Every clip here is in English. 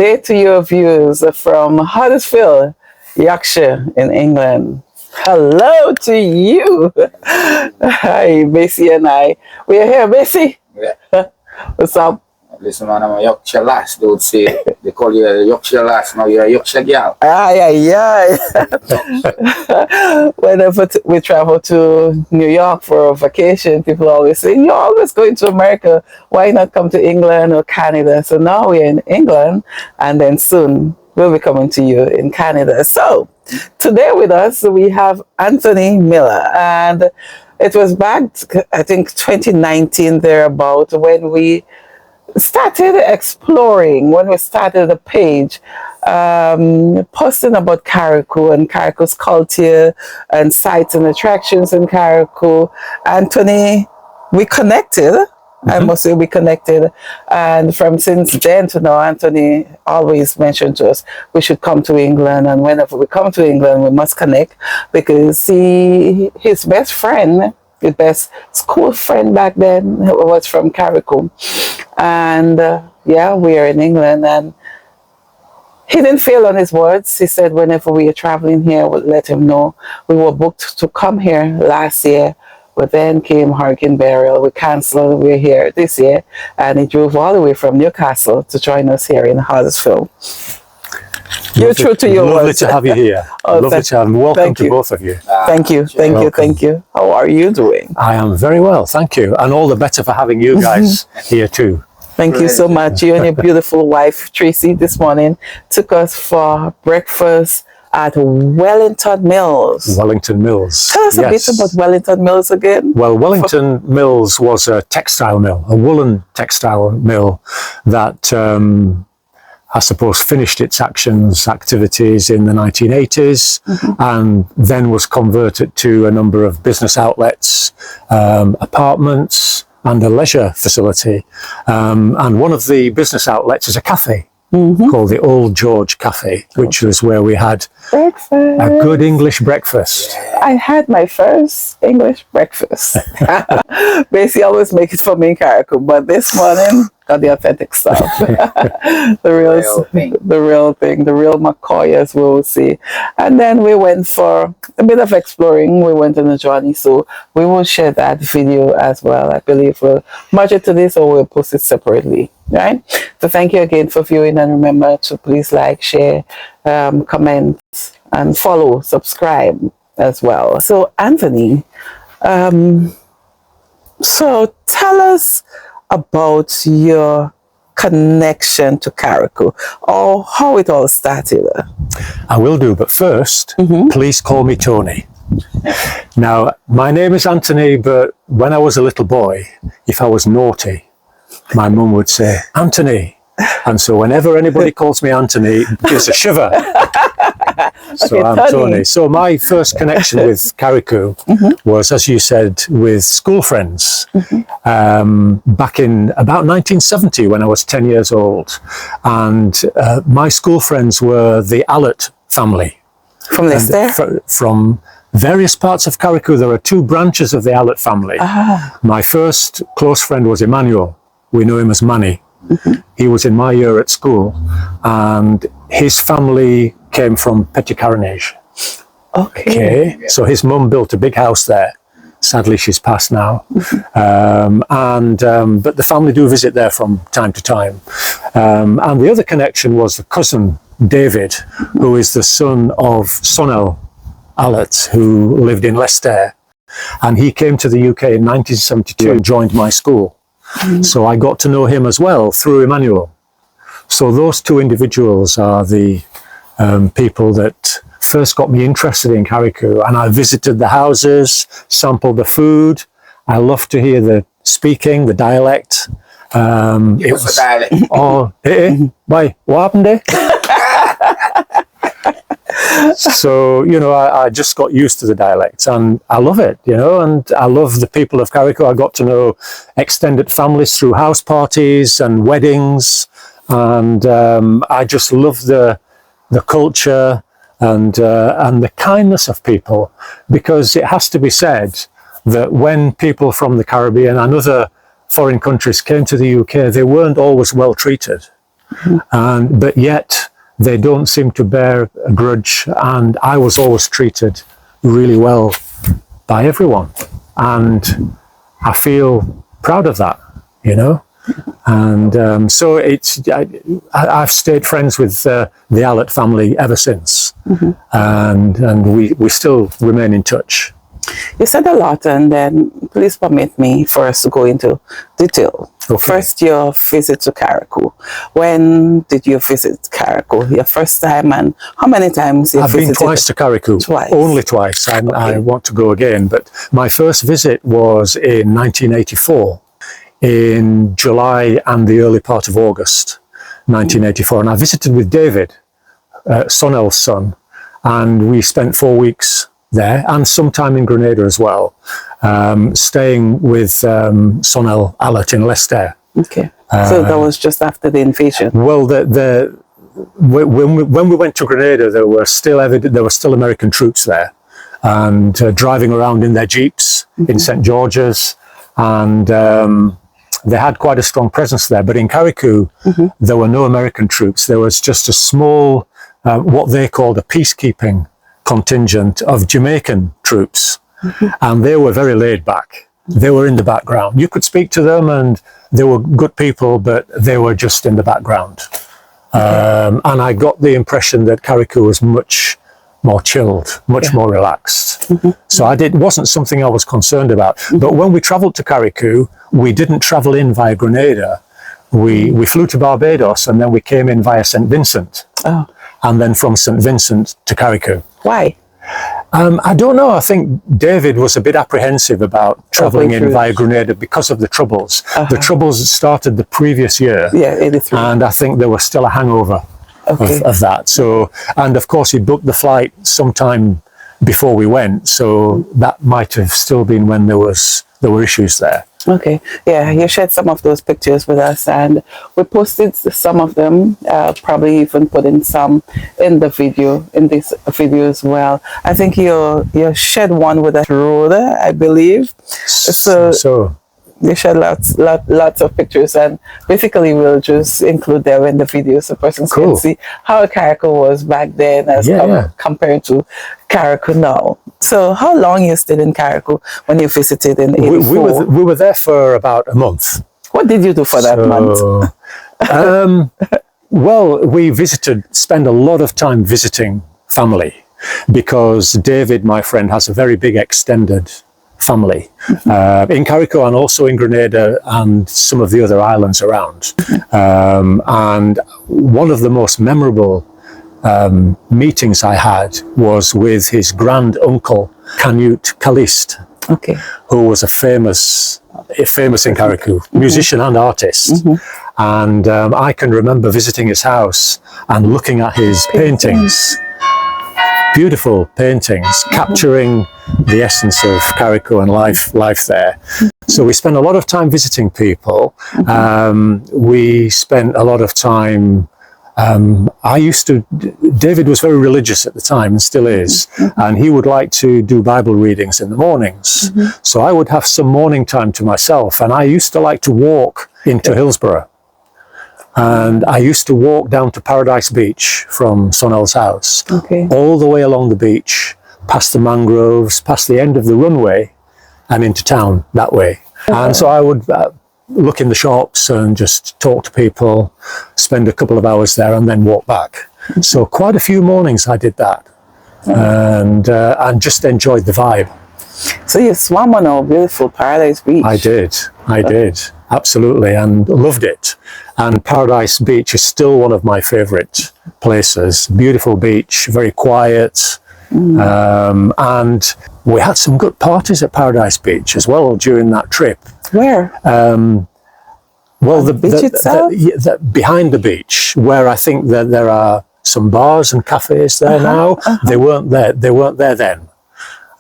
day to your views from Huddersfield, Yorkshire in England. Hello to you. Hi, Macy and I. We are here, Macy. Yeah. What's up? Listen, man, I'm a Yorkshire lass. They would say, they call you a Yorkshire lass. Now you're a Yorkshire girl. Whenever we travel to New York for a vacation, people always say, you're always going to America. Why not come to England or Canada? So now we're in England, and then soon we'll be coming to you in Canada. So today with us, we have Antony Mellor. And it was back, I think, 2019 thereabout, when we started exploring, when we started the page, posting about Carriacou and Carriacou's culture and sites and attractions in Carriacou. Antony, we connected. I must say we connected. And from since then to now, Antony always mentioned to us, we should come to England. And whenever we come to England, we must connect, because his best friend, his best school friend back then, was from Carriacou. And yeah, we are in England, and he didn't fail on his words. He said whenever we are traveling here, we'll let him know. We were booked to come here last year, but then came Hurricane Beryl. We canceled. We're here this year, and he drove all the way from Newcastle to join us here in Huddersfield. You're true to your lovely words. to have you here. Lovely to have you. Welcome to both of you. Thank you. Thank you. How are you doing? I am very well, thank you. And all the better for having you guys here too. Thank you so much. You and your beautiful wife, Tracy, this morning took us for breakfast at Wellington Mills. Wellington Mills. Tell us a bit about Wellington Mills again. Well, Wellington Mills was a textile mill, a woolen textile mill that I suppose finished its activities in the 1980s, and then was converted to a number of business outlets, apartments, and a leisure facility. And one of the business outlets is a cafe called the Old George Cafe, which was where we had breakfast. A good English breakfast. I had my first English breakfast. Basically, always make it for me in Carriacou, but this morning got the authentic stuff. the real thing, the real McCoy, as we will see. And then we went for a bit of exploring. We went on a journey, so we will share that video as well. I believe we'll merge it to this, or we'll post it separately. Right? So thank you again for viewing, and remember to please like, share, comment, and follow, subscribe as well. So Antony, so tell us about your connection to Carriacou, or how it all started. I will do, but first, please call me Tony. Now, my name is Antony, but when I was a little boy, if I was naughty, my mum would say, Antony. And so whenever anybody calls me Antony, it gives a shiver. So okay, I'm Tony. So my first connection with Carriacou was, as you said, with school friends back in about 1970, when I was 10 years old. And my school friends were the Allert family. From Leicester? From various parts of Carriacou. There are two branches of the Allert family. My first close friend was Emmanuel. We know him as Manny. He was in my year at school, and his family came from Petit-Caronage. Okay. So his mum built a big house there. Sadly, she's passed now. But the family do visit there from time to time. And the other connection was the cousin, David, who is the son of Sonel Allert, who lived in Leicester. And he came to the UK in 1972 and joined my school. So I got to know him as well through Emmanuel. So those two individuals are the people that first got me interested in Carriacou, and I visited the houses, sampled the food. I love to hear the speaking, the dialect. It was a dialect. Oh, why? What happened there? So, you know, I just got used to the dialects, and I love it, you know, and I love the people of Carriacou. I got to know extended families through house parties and weddings, and I just love the culture and the kindness of people, because it has to be said that when people from the Caribbean and other foreign countries came to the UK, they weren't always well treated. But yet they don't seem to bear a grudge, and I was always treated really well by everyone, and I feel proud of that, you know. And so I've stayed friends with the Allert family ever since, and we still remain in touch. You said a lot, and then please permit me for us to go into detail. Okay. First, your visit to Carriacou. When did you visit Carriacou? Your first time, and how many times you I've visited? been twice to Carriacou. Twice. Only twice. I want to go again. But my first visit was in 1984, in July and the early part of August, 1984. And I visited with David, Sonel's son, and we spent 4 weeks there, and some time in Grenada as well, staying with Sonel Allert in Leicester. Okay. So that was just after the invasion. Well, when we went to Grenada, there were still American troops there, and driving around in their jeeps in St. George's, and they had quite a strong presence there. But in Carriacou, there were no American troops. There was just a small, what they called a peacekeeping contingent of Jamaican troops, and they were very laid back. They were in the background. You could speak to them, and they were good people, but they were just in the background. And I got the impression that Carriacou was much more chilled, much more relaxed. So it wasn't something I was concerned about. But when we travelled to Carriacou, we didn't travel in via Grenada. We flew to Barbados, and then we came in via St. Vincent. Oh. And then from St. Vincent to Carriacou. Why? I don't know. I think David was a bit apprehensive about travelling in via Grenada because of the Troubles. The Troubles started the previous year. Yeah, 83. And I think there was still a hangover of that. So, and of course he booked the flight sometime before we went. So that might have still been when there were issues there. Okay, yeah, you shared some of those pictures with us, and we posted some of them, probably even putting some in this video as well. I think you shared one with a road, I believe. So you shared lots of pictures, and basically we'll just include them in the video so persons can see how Carriacou was back then as compared to Carriacou now. So how long you stayed in Carriacou when you visited in 84? We were there for about a month. What did you do for that month? Well, we spent a lot of time visiting family, because David, my friend, has a very big extended family in Carriacou and also in Grenada and some of the other islands around. And one of the most memorable meetings I had was with his grand uncle Canute Caliste, who was famous in Carriacou, musician and artist. And I can remember visiting his house and looking at his paintings, beautiful paintings, capturing the essence of Carriacou and life there. So we spent a lot of time visiting people. We spent a lot of time. David was very religious at the time and still is, and he would like to do Bible readings in the mornings. So I would have some morning time to myself, and I used to like to walk into Hillsborough. And I used to walk down to Paradise Beach from Sonel's house, all the way along the beach, past the mangroves, past the end of the runway, and into town that way. And so I would look in the shops and just talk to people, spend a couple of hours there, and then walk back. So quite a few mornings I did that, and just enjoyed the vibe. So you swam on our beautiful Paradise Beach. I did, absolutely, and loved it. And Paradise Beach is still one of my favourite places. Beautiful beach, very quiet. And we had some good parties at Paradise Beach as well during that trip. Where? Well, the beach itself? Behind the beach, where I think that there are some bars and cafes there now. They weren't there then.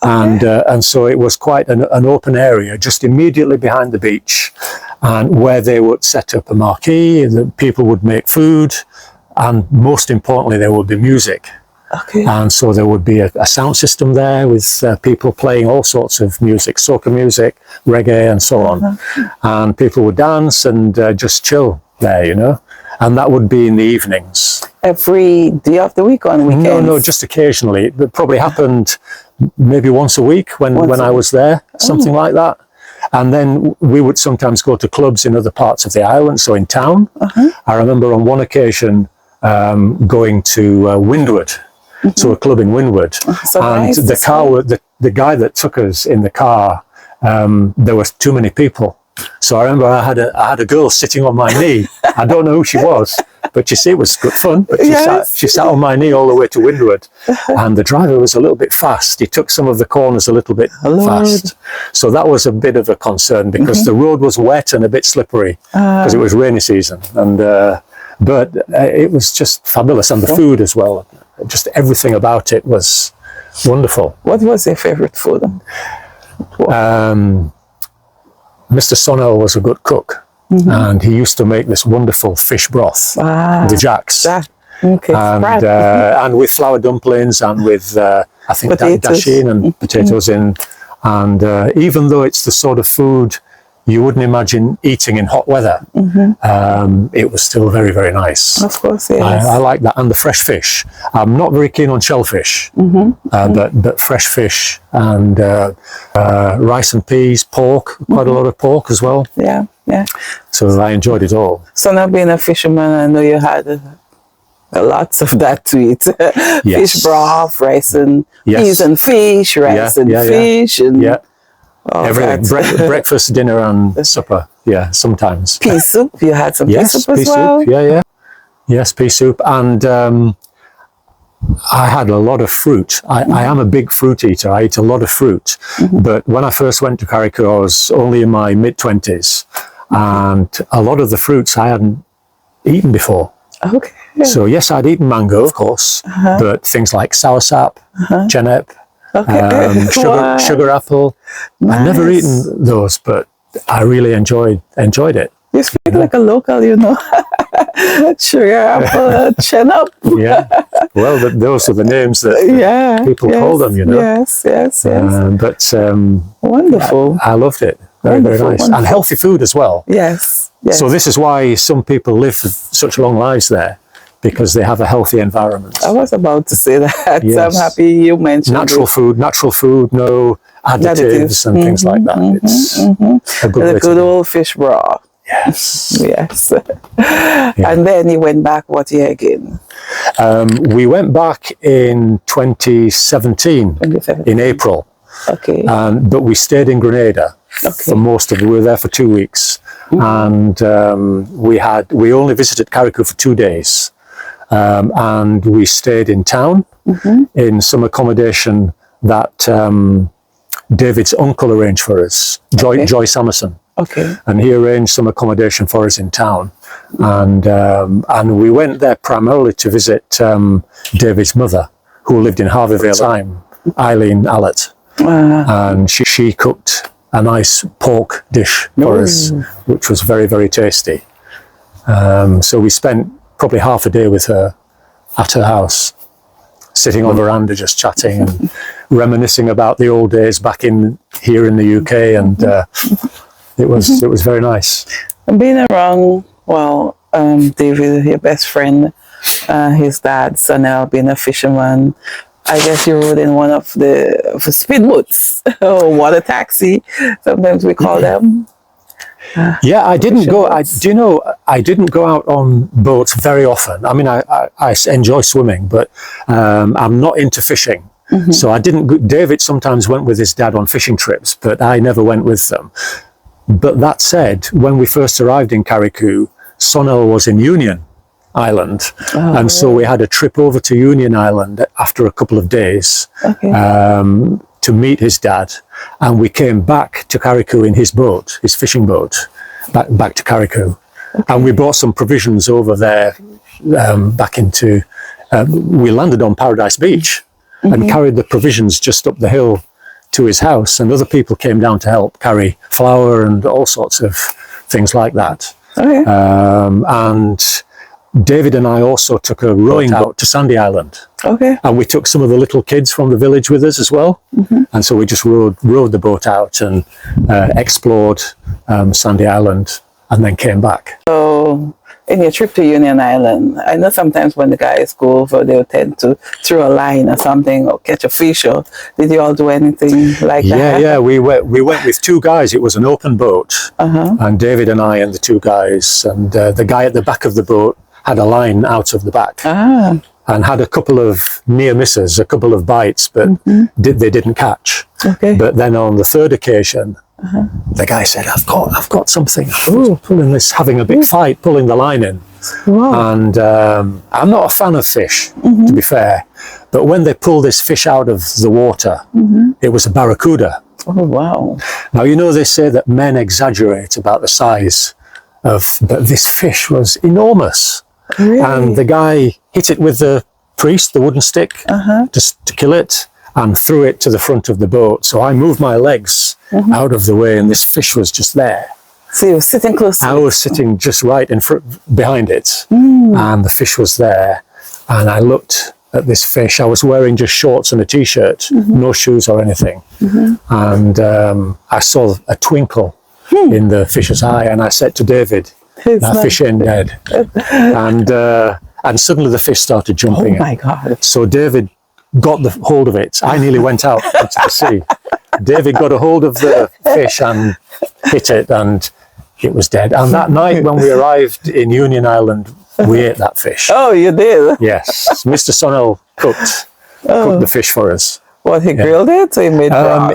And so it was quite an open area just immediately behind the beach, and where they would set up a marquee, and people would make food, and most importantly there would be music. And so there would be a sound system there with people playing all sorts of music, soca music, reggae and so on. And people would dance and just chill there, you know. and that would be in the evenings. Every day of the week, on weekends? No, just occasionally. It probably happened maybe once a week when I was there, something like that. And then we would sometimes go to clubs in other parts of the island, so in town. I remember on one occasion going to Windward, so a club in Windward. So and nice, the car, the guy that took us in the car, there was too many people. So I remember I had a girl sitting on my knee. I don't know who she was, but you see, it was good fun. But she sat on my knee all the way to Windward, and the driver was a little bit fast. He took some of the corners a little bit fast. So that was a bit of a concern because the road was wet and a bit slippery because it was rainy season. And but it was just fabulous, and the food as well. Just everything about it was wonderful. What was your favorite food? Mr. Sonnell was a good cook, and he used to make this wonderful fish broth, the jacks, and with flour dumplings and with I think dasheen and potatoes in, and even though it's the sort of food you wouldn't imagine eating in hot weather, it was still very, very nice. Of course, yes. I like that, and the fresh fish. I'm not very keen on shellfish, but fresh fish and rice and peas, pork, quite a lot of pork as well. Yeah, yeah. So I enjoyed it all. So now being a fisherman, I know you had lots of that to eat. Fish broth, rice and peas and fish, rice and fish, and everything. Breakfast, dinner, and supper. Yeah, sometimes. Pea soup. You had some pea soup as well. Yes, pea soup, and I had a lot of fruit. I am a big fruit eater. I eat a lot of fruit. But when I first went to Carriacou, I was only in my mid-20s, and a lot of the fruits I hadn't eaten before. Okay. So yes, I'd eaten mango, of course, but things like soursap, genep, sugar apple. Nice. I've never eaten those, but I really enjoyed it. You speak like a local, you know. Sugar apple, genep. Yeah. Well, those are the names that people call them, you know. Yes. But wonderful. I loved it. Very nice. Wonderful. And healthy food as well. Yes. So this is why some people live such long lives there, because they have a healthy environment. I was about to say that. Yes. I'm happy you mentioned natural food, no additives and things like that. It's a good the good old fish broth. Yes. And then you went back what year again? We went back in 2017. In April. Okay. But we stayed in Grenada for most of it. We were there for 2 weeks. And we only visited Carriacou for 2 days. And we stayed in town in some accommodation that David's uncle arranged for us, Joy Samerson. Okay. And he arranged some accommodation for us in town. And we went there primarily to visit David's mother, who lived in Harveyville at the time, Emmanuel Allert. And she cooked a nice pork dish for us, which was very, very tasty. So we spent probably half a day with her at her house, sitting on the veranda just chatting and reminiscing about the old days back here in the UK, and it was very nice. And being around, David, your best friend, his dad, Sonnell, being a fisherman, I guess you rode in one of the speedboats or water taxi. Sometimes we call them. Yeah, I didn't go. I didn't go out on boats very often. I mean, I enjoy swimming, but I'm not into fishing. So I didn't. David sometimes went with his dad on fishing trips, but I never went with them. But that said, when we first arrived in Carriacou, Sonnell was in Union Island, and so we had a trip over to Union Island after a couple of days to meet his dad, and we came back to Carriacou in his boat, his fishing boat, back to Carriacou, and we brought some provisions over there back into. We landed on Paradise Beach and carried the provisions just up the hill to his house, and other people came down to help carry flour and all sorts of things like that. And David and I also took a rowing boat to Sandy Island. And we took some of the little kids from the village with us as well. And so we just rowed the boat out and explored Sandy Island and then came back. So in your trip to Union Island, I know sometimes when the guys go over, they'll tend to throw a line or something or catch a fish. Or did you all do anything like that? Yeah. We went with two guys. It was an open boat, and David and I and the two guys, and the guy at the back of the boat had a line out of the back. And had a couple of near misses, a couple of bites, but they didn't catch. Okay. But then on the third occasion, the guy said, "I've got something." Pulling this, having a big fight, pulling the line in. Wow. And I'm not a fan of fish, to be fair. But when they pulled this fish out of the water, it was a barracuda. Oh, wow. Now, you know, they say that men exaggerate about the size but this fish was enormous. Really? And the guy hit it with the priest, the wooden stick, just to kill it, and threw it to the front of the boat. So I moved my legs out of the way, and this fish was just there. So you were sitting close to I it? was sitting just right in front, behind it, and the fish was there. And I looked at this fish. I was wearing just shorts and a t-shirt, no shoes or anything. And I saw a twinkle in the fish's eye, and I said to David, "That fish ain't dead." And suddenly the fish started jumping. Oh my God. So David got the hold of it. I nearly went out into the sea. David got a hold of the fish and hit it, and it was dead. And that night when we arrived in Union Island, we ate that fish. Oh, you did? Yes. Mr. Sonnell cooked the fish for us. What, he grilled it? So he made broth?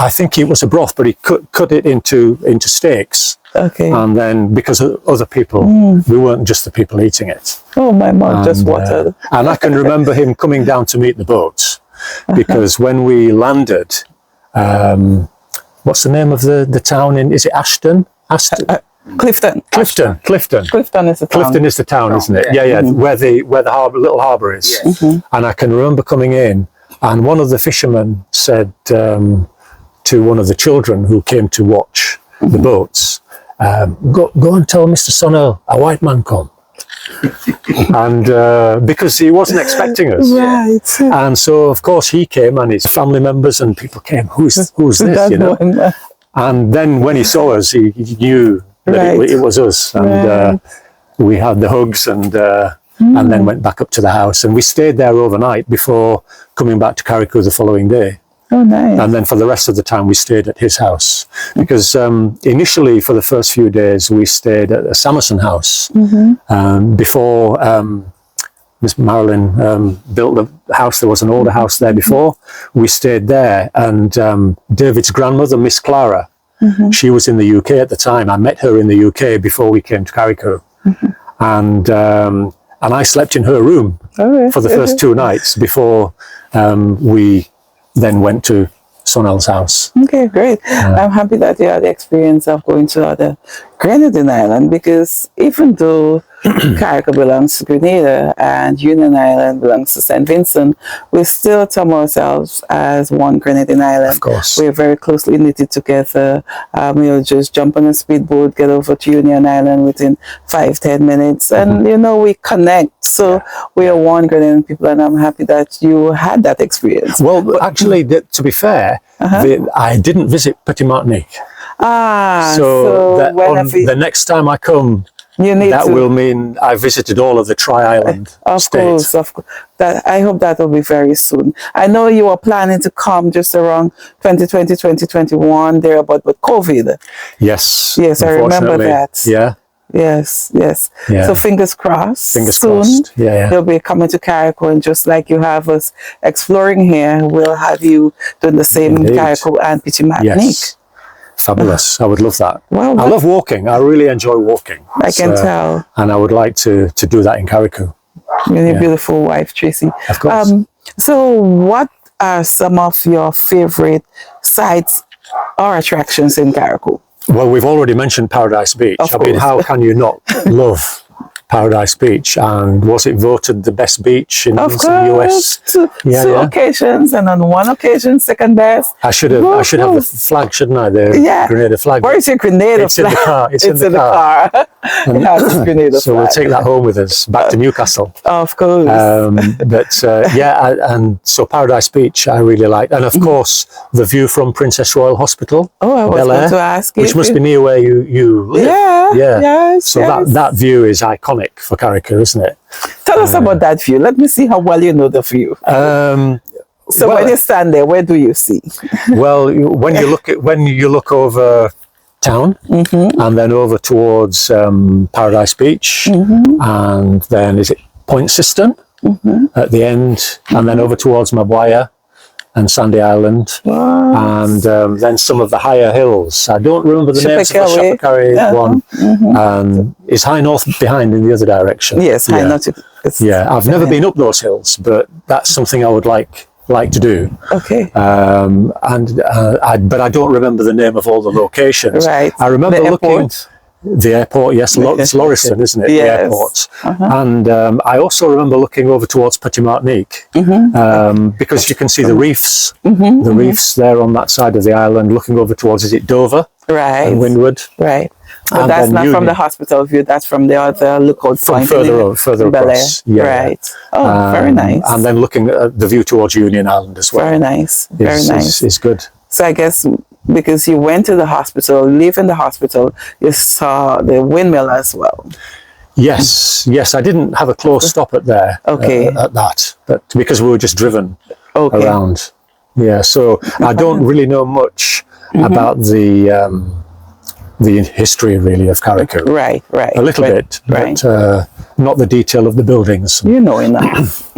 I think it was a broth, but he cut it into steaks. Okay. And then, because of other people, we weren't just the people eating it. Oh, my mouth just watered. And I can remember him coming down to meet the boat, because when we landed, what's the name of the town is it Ashton? Clifton. Clifton. Clifton is the town. Clifton is the town, isn't it? Yeah. Where the little harbour is. Yes. And I can remember coming in, and one of the fishermen said to one of the children who came to watch the boats, go and tell Mr. Sonnell a white man come. And because he wasn't expecting us. Right. And so, of course, he came, and his family members and people came, who's this, you know? And then when he saw us, he knew that it was us. And we had the hugs, and then went back up to the house. And we stayed there overnight before coming back to Carriacou the following day. Oh, nice. And then for the rest of the time, we stayed at his house. Because initially, for the first few days, we stayed at a Samerson house. Before Miss Marilyn built the house, there was an older house there before. We stayed there. And David's grandmother, Miss Clara, she was in the UK at the time. I met her in the UK before we came to Carriacou. And I slept in her room for the first 2 nights before we then went to Sonnell's house. Okay, great. I'm happy that you had the experience of going to other Grenadine Island, because even though Carriacou belongs to Grenada and Union Island belongs to St. Vincent, we still term ourselves as one Grenadine Island. Of course. We're very closely knitted together. We'll just jump on a speedboat, get over to Union Island within 5-10 minutes, and you know, we connect. So we are one Grenadine people, and I'm happy that you had that experience. Well, actually, to be fair, I didn't visit Petit Martinique. So the next time I come, that will mean I visited all of the Tri-Island states. Of course. I hope that will be very soon. I know you were planning to come just around 2020, 2021, there, but with COVID. Yes. Yes, I remember that. Yeah. Yes. Yeah. So fingers crossed. Fingers soon, crossed. Yeah. You'll be coming to Carriacou, and just like you have us exploring here, we'll have you doing the same in Carriacou and Petit Martinique. Yes. Fabulous. I would love that. Well, I love walking. I really enjoy walking. I can tell. And I would like to do that in Carriacou. Your beautiful wife, Tracy. Of course. So what are some of your favorite sites or attractions in Carriacou? Well, we've already mentioned Paradise Beach. Of course. How can you not love Paradise Beach, and was it voted the best beach in Of the course, US? two Yeah. occasions, and on one occasion, second best. I should have the flag, shouldn't I? The Grenada flag. Where is your Grenada It's flag? in the car. It's in the car. It has its Grenada So we'll flag. take that home with us back to Newcastle. Of course. And so Paradise Beach I really liked, and of course the view from Princess Royal Hospital. Oh, I was Bel going Air, to ask you. which must be near where you live. Yeah. Yes. So yes. that view is iconic for Carriacou, isn't it? Tell us about that view. Let me see how well you know the view. So well- when you stand there, where do you see? Well, when you look over town and then over towards Paradise Beach, and then is it Point Cistern at the end, and then over towards Maguire and Sandy Island, and then some of the higher hills. I don't remember the names of the Shapakari one. Is High North behind in the other direction? Yes, yeah. High North. Yeah, I've never been up those hills, but that's something I would like to do. Okay. But I don't remember the name of all the locations. Right. I remember looking. Airport. The airport, yes, it's Lauriston, isn't it? Yes. The airport. And I also remember looking over towards Petit Martinique, because you can see the reefs, the reefs there on that side of the island, looking over towards, is it Dover? Right. And Windward. Right. But And that's then not from Union. the hospital view, that's from the other lookout point. Further Bel Air. across. Yeah. Right. Oh, very nice. And then looking at the view towards Union Island as well. Very nice. Very nice. Is good. So I guess because you went to the hospital, leaving the hospital, you saw the windmill as well. Yes. I didn't have a close stop at there. Okay. At that, but because we were just driven Okay. around. Yeah. So I don't really know much about the history really of Carriacou. Right. A little bit, Right. but not the detail of the buildings. You know enough.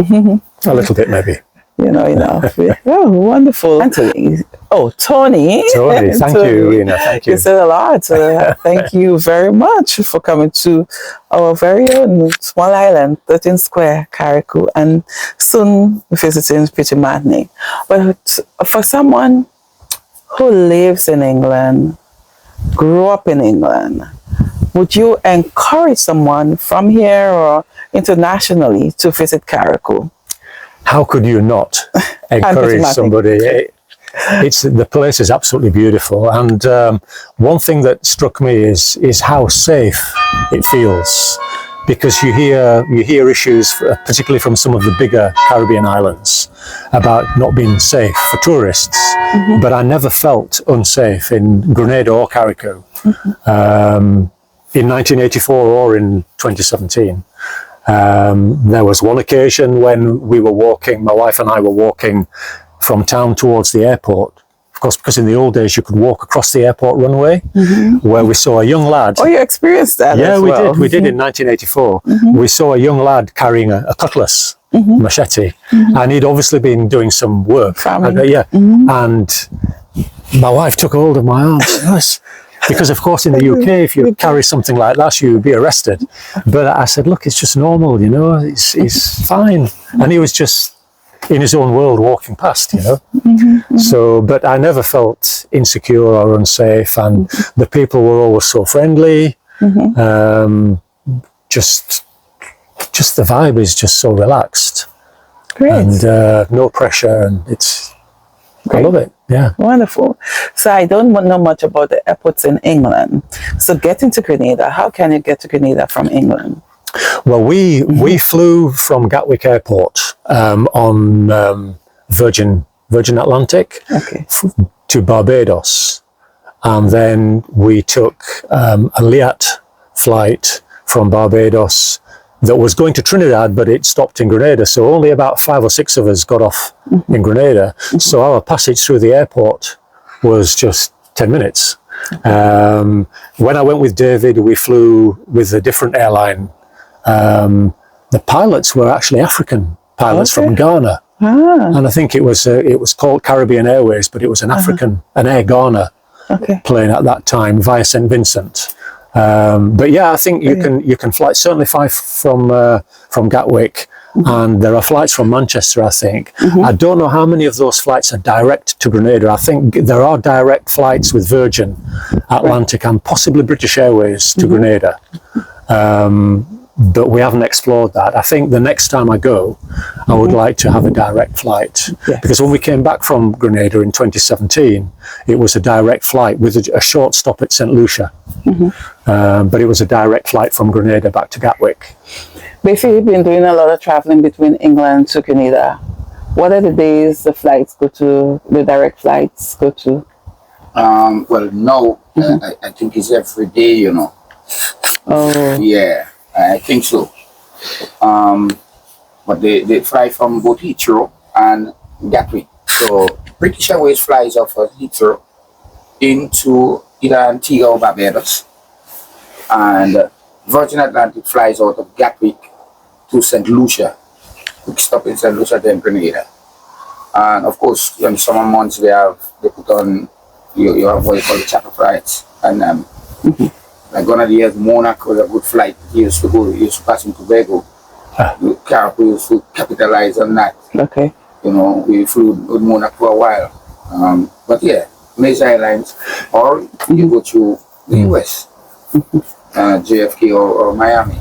A little bit maybe. You know enough. Oh, wonderful. Antony. Oh, Tony. Tony, thank you, Rena. Thank you. You said a lot. Thank you very much for coming to our very own small island, 13 Square, Carriacou, and soon visiting Petit Martinique. But for someone who lives in England, grew up in England, would you encourage someone from here or internationally to visit Carriacou? How could you not encourage somebody? The place is absolutely beautiful, and one thing that struck me is how safe it feels, because you hear issues, particularly from some of the bigger Caribbean islands, about not being safe for tourists. But I never felt unsafe in Grenada or Carriacou in 1984 or in 2017. There was one occasion when we were walking, my wife and I were walking from town towards the airport. Of course, because in the old days you could walk across the airport runway, where we saw a young lad. Oh, you experienced that? Yeah, as we well. did. We did in 1984. We saw a young lad carrying a cutlass, machete, and he'd obviously been doing some work. Farming. And my wife took hold of my arm. Yes. Because of course in the UK, if you carry something like that, you'd be arrested. But I said, look, it's just normal, you know, it's fine. And he was just in his own world walking past, you know. So, but I never felt insecure or unsafe, and the people were always so friendly. Just the vibe is just so relaxed. Great. And no pressure, and I love it. Yeah. Wonderful. So I don't know much about the airports in England. So getting to Grenada, how can you get to Grenada from England? Well, we flew from Gatwick Airport on Virgin Atlantic to Barbados, and then we took a Liat flight from Barbados that was going to Trinidad, but it stopped in Grenada. So only about 5 or 6 of us got off in Grenada. So our passage through the airport was just 10 minutes. When I went with David, we flew with a different airline. The pilots were actually African pilots from Ghana. And I think it was called Caribbean Airways, but it was an Air Ghana plane at that time via St. Vincent. But yeah, I think you can fly, certainly fly from Gatwick, and there are flights from Manchester, I think. I don't know how many of those flights are direct to Grenada. I think there are direct flights with Virgin Atlantic and possibly British Airways to Grenada. but we haven't explored that. I think the next time I go, I would like to have a direct flight. Yes. Because when we came back from Grenada in 2017, it was a direct flight with a short stop at St. Lucia. But it was a direct flight from Grenada back to Gatwick. Basically, you've been doing a lot of traveling between England to Grenada. What are the days the flights go to, the direct flights go to? Well, no, I think it's every day, you know. Oh. Yeah, I think so. But they fly from both Heathrow and Gatwick. So British Airways flies off of Heathrow into either Antigua or Barbados. And Virgin Atlantic flies out of Gatwick to St. Lucia. Quick stop in St. Lucia, then Grenada. And of course, in summer months, they put on, you have what you call the charter flights. And like one of the years, Monaco was a good flight. He used to pass in Tobago. Carriacou used to capitalize on that. Okay. You know, we flew with Monaco for a while. But yeah, major airlines, or you go to the US, JFK or Miami.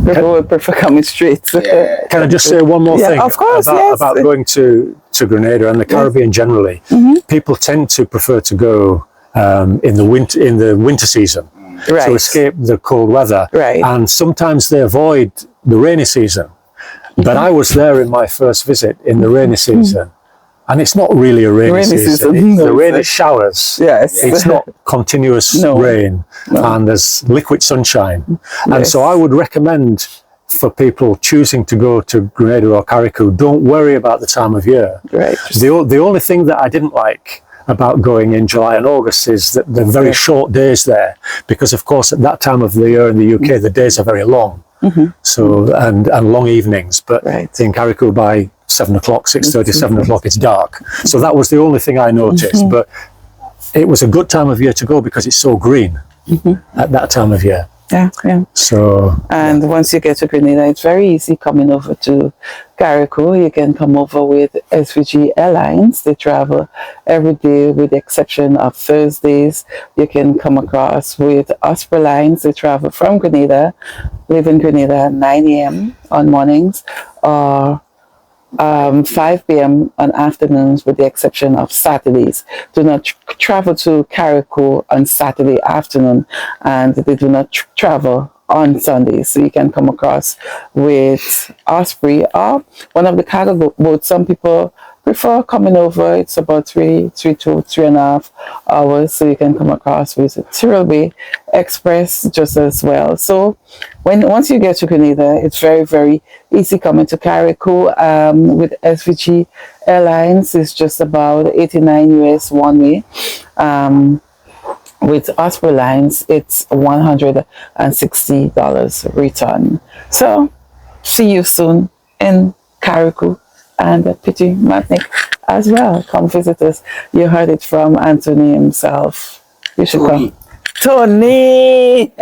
People would prefer coming straight. Yeah. Can I just say one more thing of course, about going to Grenada and the Caribbean generally? People tend to prefer to go in the winter season to escape the cold weather, and sometimes they avoid the rainy season. But I was there in my first visit in the rainy season, and it's not really a rainy season. It's the rainy showers. Yes. It's not continuous rain, and there's liquid sunshine. And so I would recommend for people choosing to go to Grenada or Carriacou, don't worry about the time of year. Right. The only thing that I didn't like about going in July and August is that the very short days there, because of course at that time of the year in the UK the days are very long. So and long evenings, but in Carriacou by 7 o'clock, 6:30, 7 o'clock, it's dark. So that was the only thing I noticed. But it was a good time of year to go because it's so green at that time of year. Yeah. So and once you get to Grenada, it's very easy coming over to Carriacou. You can come over with SVG Airlines. They travel every day with the exception of Thursdays. You can come across with Osprey Lines. They travel from Grenada, leave in Grenada at 9 a.m. on mornings, or 5 p.m. on afternoons, with the exception of Saturdays. Do not travel to Carriacou on Saturday afternoon, and they do not travel on Sundays. So you can come across with Osprey or one of the cargo boats. Some people prefer coming over. It's about 3.5 hours. So you can come across with Tyrrell Bay Express just as well. So once you get to Grenada, it's very, very easy coming to Carriacou. With SVG Airlines, it's just about 89 US one way. With Osprey Lines, it's $160 return. So see you soon in Carriacou and Petit Matnik as well. Come visit us. You heard it from Antony himself. You should come. Tony!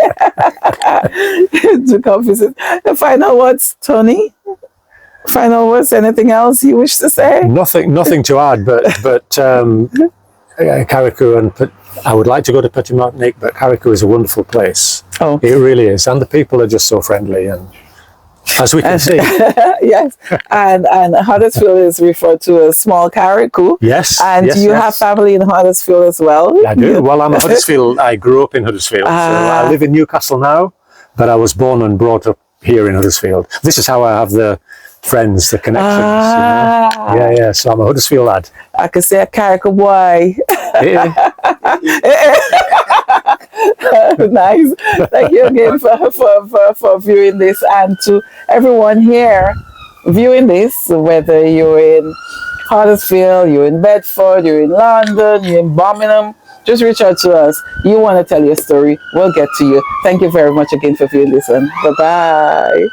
To come visit. The final words, Tony? Final words, anything else you wish to say? nothing to add, but Carriacou and I would like to go to Petit Martinique, but Carriacou is a wonderful place. Oh, it really is, and the people are just so friendly, and as we can see, yes. And Huddersfield is referred to as small Carriacou. Yes, and you have family in Huddersfield as well. I do. Well, I'm a Huddersfield. I grew up in Huddersfield. So I live in Newcastle now, but I was born and brought up here in Huddersfield. This is how I have the friends, the connections. Yeah. So I'm a Huddersfield lad. I could say a Carriacou boy. Nice. Thank you again for viewing this, and to everyone here viewing this, whether you're in Huddersfield, you're in Bedford, you're in London, you're in Birmingham, just reach out to us. You want to tell your story, we'll get to you. Thank you very much again for viewing this one. Bye-bye.